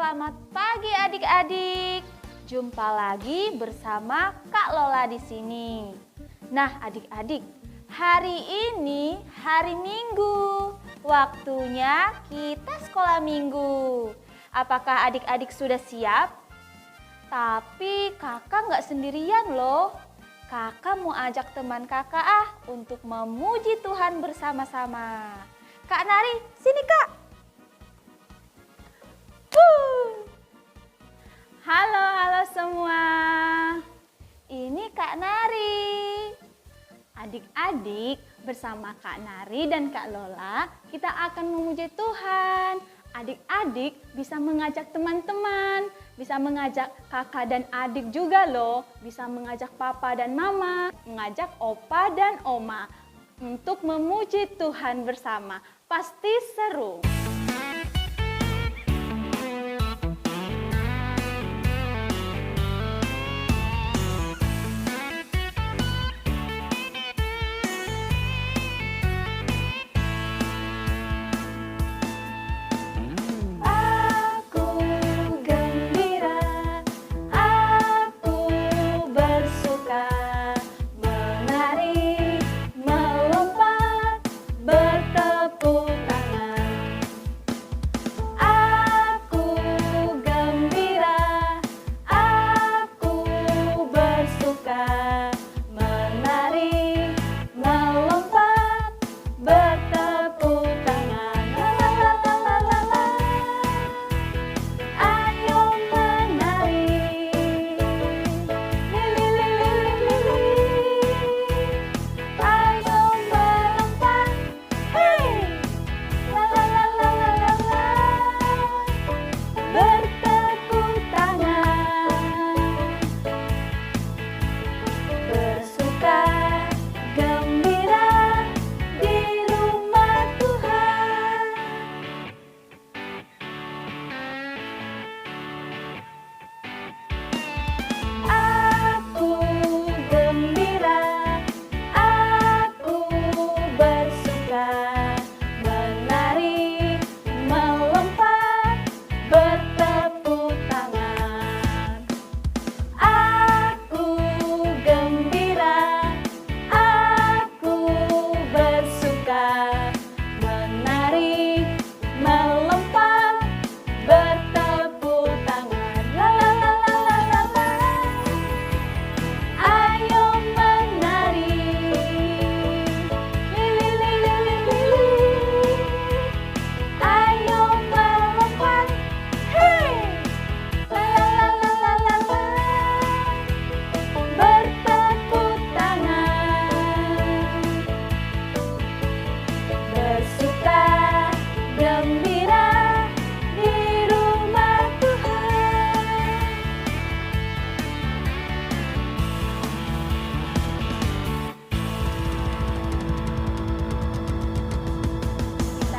Selamat pagi adik-adik. Jumpa lagi bersama Kak Lola di sini. Nah, adik-adik, hari ini hari Minggu. Waktunya kita sekolah Minggu. Apakah adik-adik sudah siap? Tapi kakak nggak sendirian loh. Kakak mau ajak teman kakak untuk memuji Tuhan bersama-sama. Kak Nari, sini Kak. Halo semua. Ini Kak Nari. Adik-adik, bersama Kak Nari dan Kak Lola, kita akan memuji Tuhan. Adik-adik bisa mengajak teman-teman, bisa mengajak kakak dan adik juga loh, bisa mengajak papa dan mama, mengajak opa dan oma untuk memuji Tuhan bersama. Pasti seru.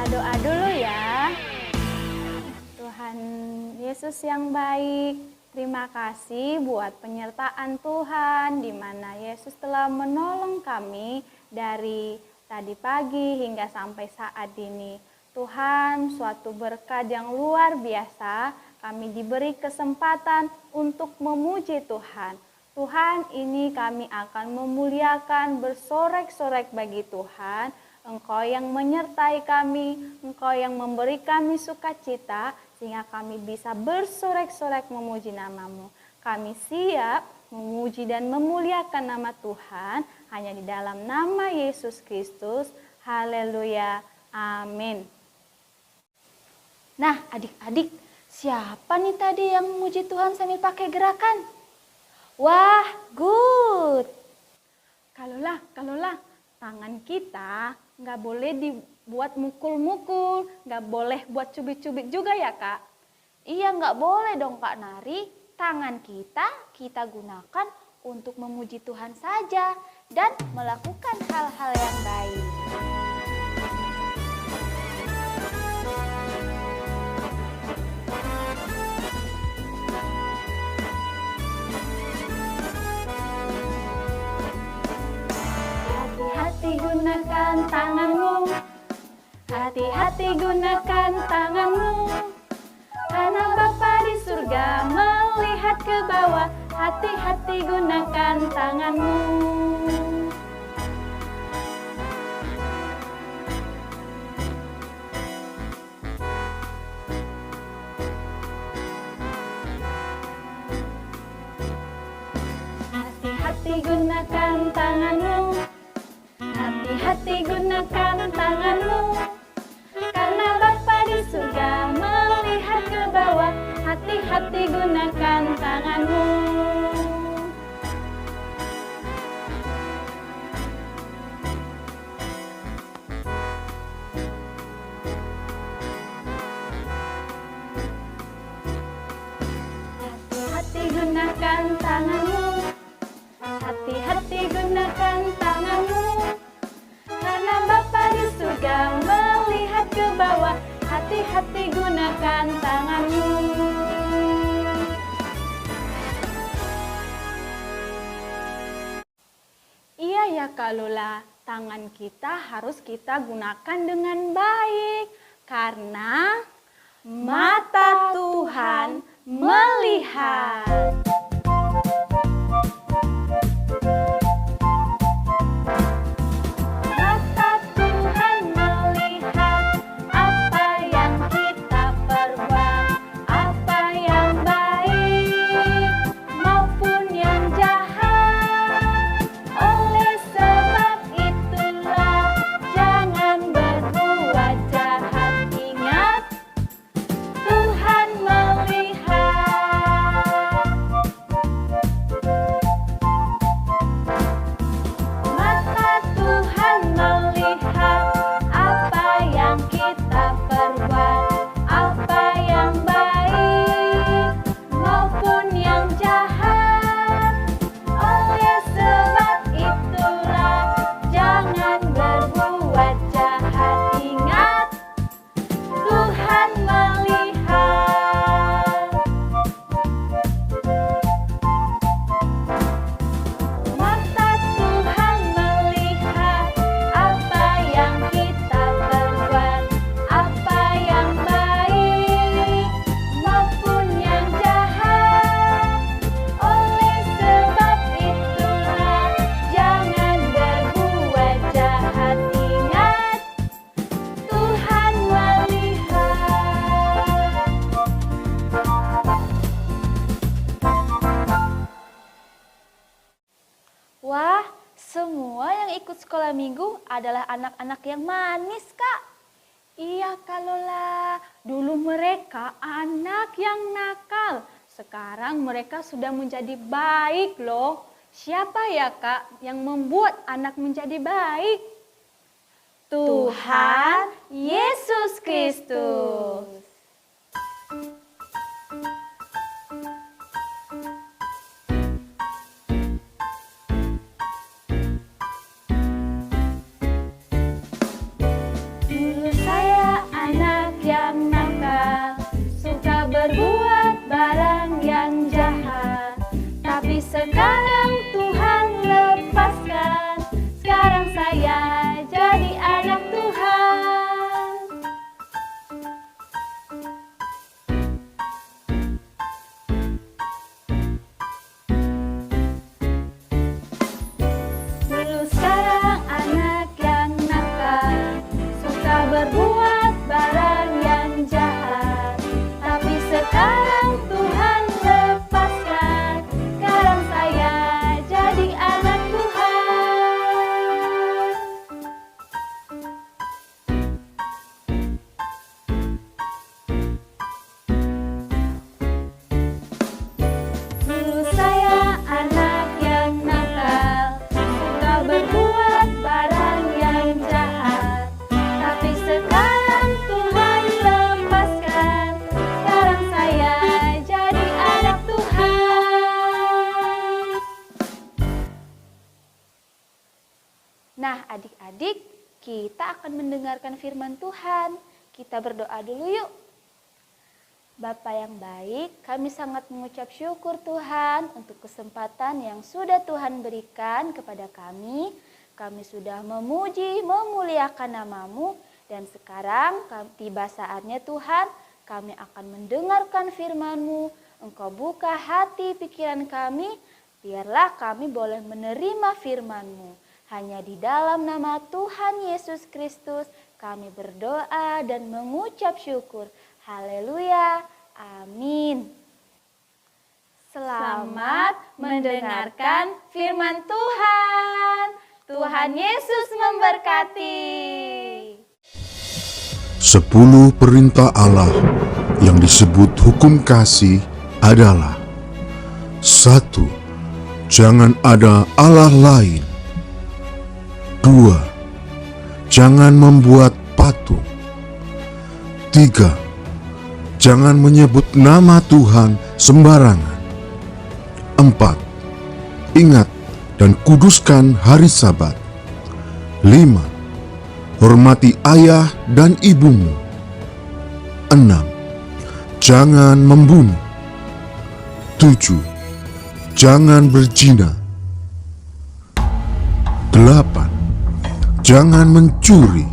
Doa dulu ya. Tuhan Yesus yang baik, terima kasih buat penyertaan Tuhan di mana Yesus telah menolong kami dari tadi pagi hingga sampai saat ini. Tuhan, suatu berkat yang luar biasa, kami diberi kesempatan untuk memuji Tuhan. Tuhan, ini kami akan memuliakan, bersorek-sorek bagi Tuhan. Engkau yang menyertai kami, Engkau yang memberi kami sukacita, sehingga kami bisa bersorek-sorek memuji nama-Mu. Kami siap memuji dan memuliakan nama Tuhan, hanya di dalam nama Yesus Kristus. Haleluya, amin. Nah adik-adik, siapa nih tadi yang memuji Tuhan sambil pakai gerakan? Wah, good. Kalolah, tangan kita nggak boleh dibuat mukul-mukul, nggak boleh buat cubit-cubit juga ya Kak? Iya, nggak boleh dong Kak Nari. Tangan kita gunakan untuk memuji Tuhan saja dan melakukan hal-hal yang baik. Hati-hati gunakan tanganmu, hati-hati gunakan tanganmu, karena Bapa surga melihat ke bawah, hati-hati gunakan tanganmu. Hati-hati gunakan tanganmu, hati-hati gunakan tanganmu, karena Bapa di surga melihat ke bawah, hati-hati gunakan tanganmu. Hati-hati gunakan tanganmu, hati-hati gunakan tanganmu, karena Bapa di surga melihat ke bawah, hati-hati gunakan tanganmu. Iya ya Kak Lola, tangan kita harus kita gunakan dengan baik, karena mata Tuhan melihat. Mata Tuhan melihat apa yang kita perbuat, apa yang baik maupun yang jahat. Oleh sebab itulah jangan berbuat jahat. Ingat, Tuhan melihat. Mata Tuhan melihat apa yang kita perbuat, apa yang baik maupun yang jahat. Oleh sebab itulah jangan berbuat jahat. Ingat, Tuhan melihat. Mata Tuhan melihat apa yang kita perbuat, apa yang baik maupun yang jahat. Oleh sebab itulah jangan berbuat jahat. Ingat, Tuhan melihat. Wah, semua yang ikut sekolah minggu adalah anak-anak yang manis, Kak. Iya, Kak Lola. Dulu mereka anak yang nakal. Sekarang mereka sudah menjadi baik loh. Siapa ya, Kak, yang membuat anak menjadi baik? Tuhan Yesus Kristus. Dulu saya anak yang nakal, suka berbuat barang yang jahat. Tapi sekarang Tuhan lepaskan, sekarang saya jadi anak Tuhan. Dulu sekarang anak yang nakal, suka berbuat barang yang jahat. Tapi sekarang Tuhan lepaskan, sekarang saya jadi anak Tuhan. Dulu saya anak yang nakal, suka berbuat barang yang jahat. Tapi sekarang Tuhan lepaskan, sekarang saya jadi anak Tuhan. Nah, adik-adik, kita akan mendengarkan firman Tuhan. Kita berdoa dulu yuk. Bapa yang baik, kami sangat mengucap syukur Tuhan untuk kesempatan yang sudah Tuhan berikan kepada kami. Kami sudah memuji, memuliakan nama-Mu, dan sekarang tiba saatnya Tuhan, kami akan mendengarkan firman-Mu. Engkau buka hati pikiran kami, biarlah kami boleh menerima firman-Mu. Hanya di dalam nama Tuhan Yesus Kristus kami berdoa dan mengucap syukur. Haleluya, amin. Selamat mendengarkan firman Tuhan. Tuhan Yesus memberkati. 10 perintah Allah yang disebut hukum kasih adalah: 1. Jangan ada Allah lain. 2. Jangan membuat patung. 3. Jangan menyebut nama Tuhan sembarangan. 4. Ingat dan kuduskan hari Sabat. 5. Hormati ayah dan ibumu. 6. Jangan membunuh. 7. Jangan berzina. 8. Jangan mencuri.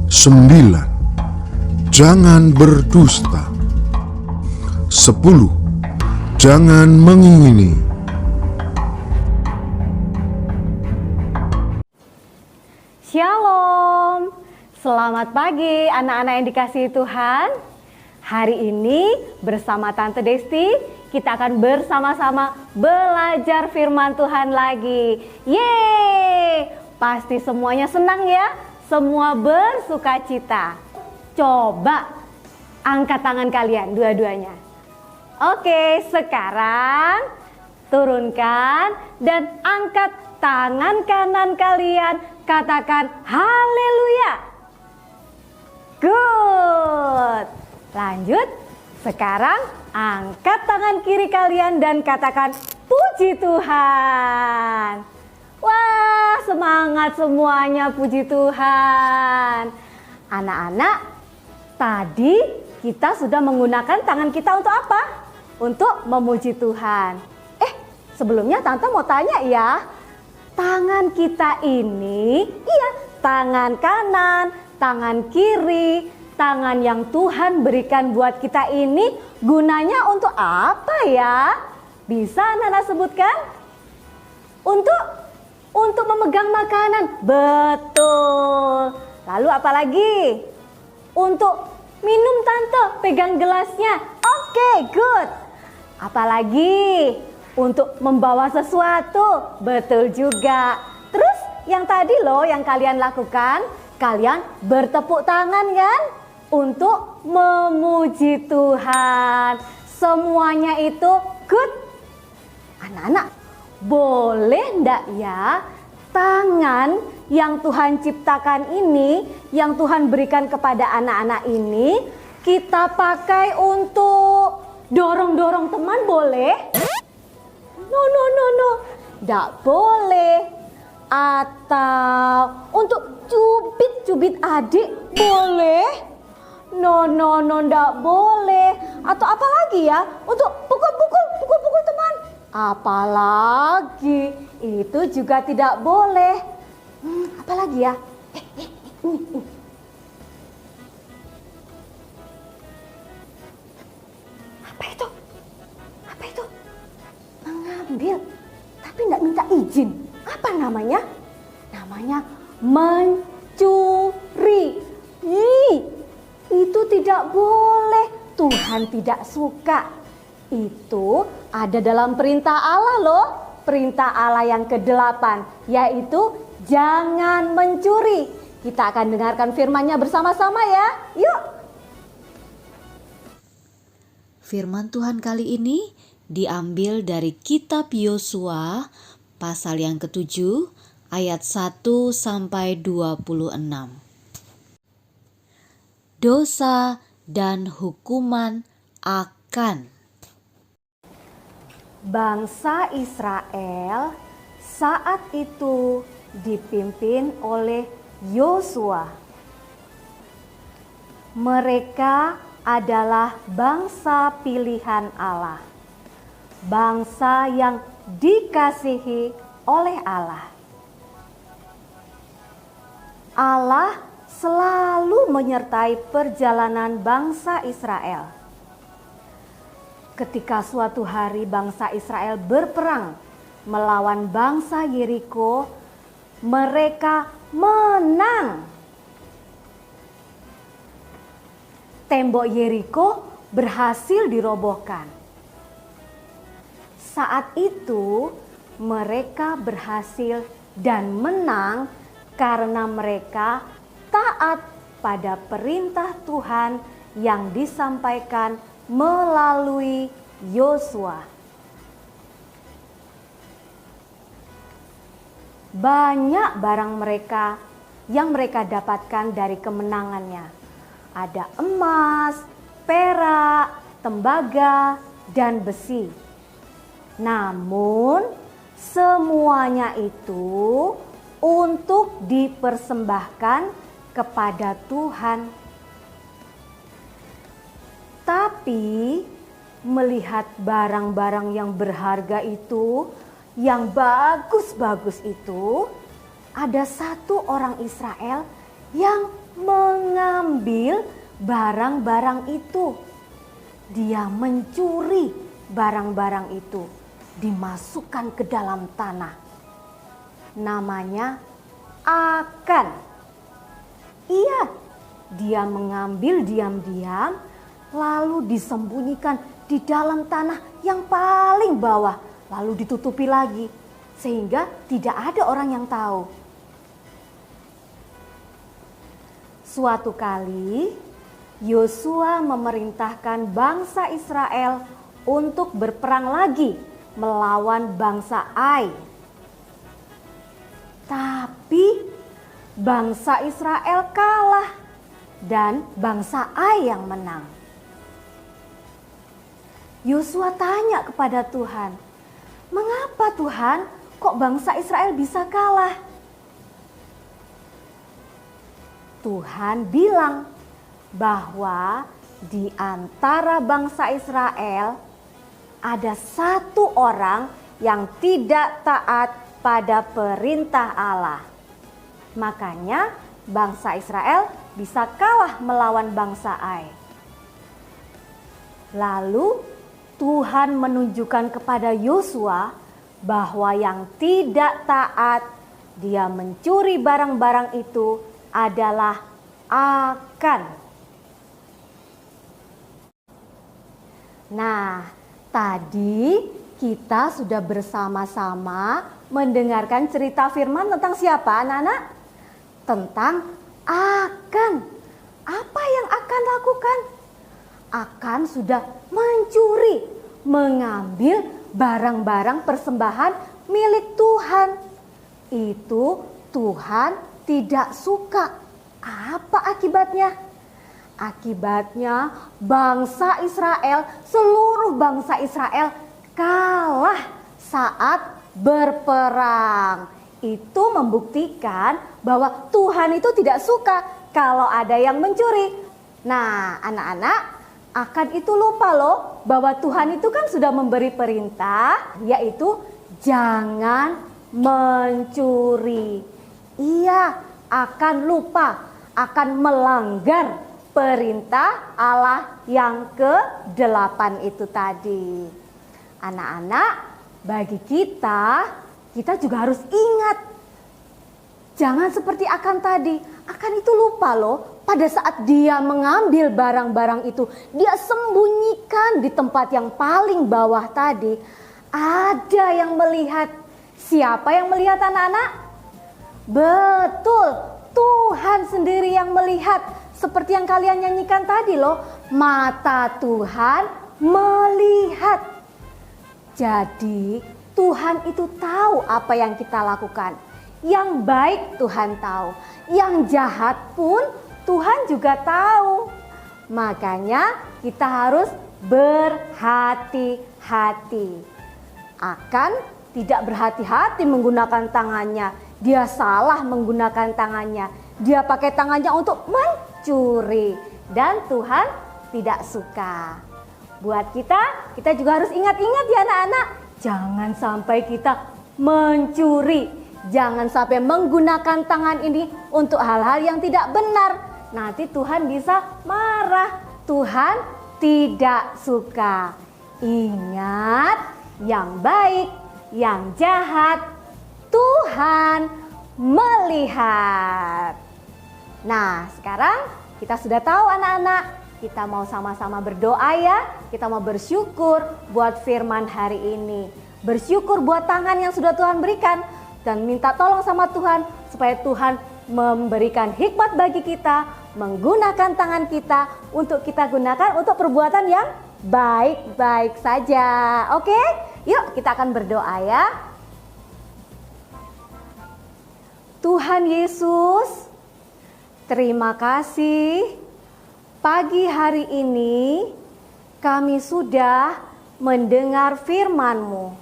9. Jangan berdusta. 10. Jangan mengingini. Shalom, selamat pagi anak-anak yang dikasihi Tuhan. Hari ini bersama Tante Desti kita akan bersama-sama belajar firman Tuhan lagi. Yeay, pasti semuanya senang ya, semua bersuka cita. Coba angkat tangan kalian dua-duanya. Oke, sekarang turunkan dan angkat tangan kanan kalian, katakan haleluya. Good. Lanjut, sekarang angkat tangan kiri kalian dan katakan puji Tuhan. Wah, semangat semuanya, puji Tuhan. Anak-anak, tadi kita sudah menggunakan tangan kita untuk apa? Untuk memuji Tuhan. Sebelumnya Tante mau tanya ya, tangan kita ini, iya, tangan kanan, tangan kiri, tangan yang Tuhan berikan buat kita ini gunanya untuk apa ya? Bisa anak-anak sebutkan? Untuk memegang makanan. Betul. Lalu apa lagi? Untuk minum Tante, pegang gelasnya. Oke, good. Apalagi? Untuk membawa sesuatu. Betul juga. Terus yang tadi loh yang kalian lakukan, kalian bertepuk tangan kan? Untuk memuji Tuhan. Semuanya itu good. Anak-anak, boleh ndak ya tangan yang Tuhan ciptakan ini, yang Tuhan berikan kepada anak-anak ini, kita pakai untuk dorong-dorong teman, boleh? No, nggak boleh. Atau untuk cubit-cubit adik, boleh? No, nggak boleh. Atau apa lagi ya? Untuk pukul teman. Apalagi itu juga tidak boleh. Apa lagi ya? Ini. Apa itu? Mengambil, tapi tidak minta izin. Apa namanya? Namanya mencuri. Itu tidak boleh. Tuhan tidak suka. Itu ada dalam perintah Allah loh. Perintah Allah yang ke-8, yaitu jangan mencuri. Kita akan dengarkan firman-Nya bersama-sama ya. Yuk. Firman Tuhan kali ini diambil dari kitab Yosua pasal yang ke-7 ayat 1 sampai 26. Dosa dan hukuman akan. Bangsa Israel saat itu dipimpin oleh Yosua. Mereka adalah bangsa pilihan Allah. Bangsa yang dikasihi oleh Allah. Allah selalu menyertai perjalanan bangsa Israel. Ketika suatu hari bangsa Israel berperang melawan bangsa Yeriko, mereka menang. Tembok Yeriko berhasil dirobohkan. Saat itu mereka berhasil dan menang karena mereka taat pada perintah Tuhan yang disampaikan melalui Yosua. Banyak barang mereka yang mereka dapatkan dari kemenangannya. Ada emas, perak, tembaga, dan besi. Namun semuanya itu untuk dipersembahkan kepada Tuhan. Tapi melihat barang-barang yang berharga itu, yang bagus-bagus itu, ada satu orang Israel yang mengambil barang-barang itu. Dia mencuri barang-barang itu, dimasukkan ke dalam tanah. Namanya Akan. Iya, dia mengambil diam-diam lalu disembunyikan di dalam tanah yang paling bawah, lalu ditutupi lagi sehingga tidak ada orang yang tahu. Suatu kali Yosua memerintahkan bangsa Israel untuk berperang lagi melawan bangsa Ai. Tapi bangsa Israel kalah dan bangsa Ai yang menang. Yosua tanya kepada Tuhan, "Mengapa Tuhan, kok bangsa Israel bisa kalah?" Tuhan bilang bahwa di antara bangsa Israel ada satu orang yang tidak taat pada perintah Allah. Makanya bangsa Israel bisa kalah melawan bangsa Ai. Lalu Tuhan menunjukkan kepada Yosua bahwa yang tidak taat, dia mencuri barang-barang itu adalah Akan. Nah, tadi kita sudah bersama-sama mendengarkan cerita firman tentang siapa, anak-anak? Tentang Akan. Apa yang Akan lakukan? Akan sudah mencuri, mengambil barang-barang persembahan milik Tuhan. Itu Tuhan tidak suka. Apa akibatnya? Akibatnya bangsa Israel, seluruh bangsa Israel kalah saat berperang. Itu membuktikan bahwa Tuhan itu tidak suka kalau ada yang mencuri. Nah, anak-anak, Akan itu lupa loh bahwa Tuhan itu kan sudah memberi perintah, yaitu jangan mencuri. Iya, Akan lupa, akan melanggar perintah Allah yang ke-8 itu tadi. Anak-anak, bagi kita juga harus ingat. Jangan seperti Akan tadi. Akan itu lupa loh, pada saat dia mengambil barang-barang itu, dia sembunyikan di tempat yang paling bawah tadi. Ada yang melihat. Siapa yang melihat, anak-anak? Betul, Tuhan sendiri yang melihat. Seperti yang kalian nyanyikan tadi loh, mata Tuhan melihat. Jadi Tuhan itu tahu apa yang kita lakukan. Yang baik Tuhan tahu, yang jahat pun Tuhan juga tahu. Makanya kita harus berhati-hati. Akan tidak berhati-hati menggunakan tangannya. Dia salah menggunakan tangannya. Dia pakai tangannya untuk mencuri. Dan Tuhan tidak suka. Buat kita juga harus ingat-ingat ya anak-anak. Jangan sampai kita mencuri. Jangan sampai menggunakan tangan ini untuk hal-hal yang tidak benar. Nanti Tuhan bisa marah. Tuhan tidak suka. Ingat, yang baik, yang jahat, Tuhan melihat. Nah, sekarang kita sudah tahu anak-anak. Kita mau sama-sama berdoa ya. Kita mau bersyukur buat firman hari ini. Bersyukur buat tangan yang sudah Tuhan berikan. Dan minta tolong sama Tuhan supaya Tuhan memberikan hikmat bagi kita. Menggunakan tangan kita untuk kita gunakan untuk perbuatan yang baik-baik saja. Oke? Yuk kita akan berdoa ya. Tuhan Yesus, terima kasih. Pagi hari ini kami sudah mendengar firman-Mu.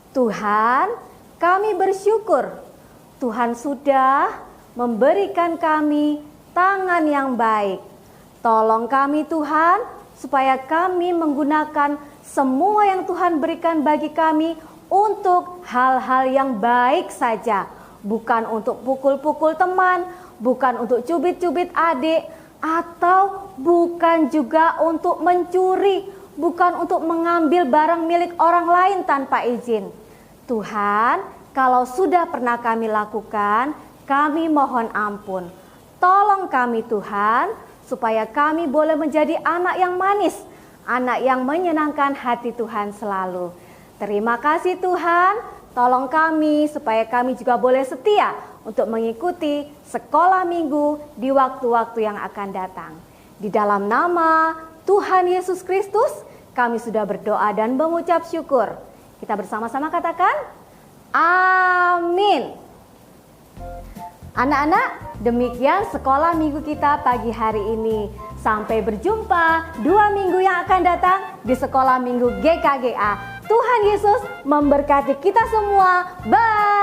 Tuhan, kami bersyukur Tuhan sudah memberikan kami tangan yang baik. Tolong kami Tuhan supaya kami menggunakan semua yang Tuhan berikan bagi kami untuk hal-hal yang baik saja. Bukan untuk pukul-pukul teman, bukan untuk cubit-cubit adik, atau bukan juga untuk mencuri, bukan untuk mengambil barang milik orang lain tanpa izin. Tuhan, kalau sudah pernah kami lakukan, kami mohon ampun. Tolong kami Tuhan, supaya kami boleh menjadi anak yang manis, anak yang menyenangkan hati Tuhan selalu. Terima kasih Tuhan, tolong kami supaya kami juga boleh setia untuk mengikuti sekolah minggu di waktu-waktu yang akan datang. Di dalam nama Tuhan Yesus Kristus, kami sudah berdoa dan mengucap syukur. Kita bersama-sama katakan, amin. Anak-anak, demikian sekolah minggu kita pagi hari ini. Sampai berjumpa 2 minggu yang akan datang di sekolah minggu GKGA. Tuhan Yesus memberkati kita semua. Bye.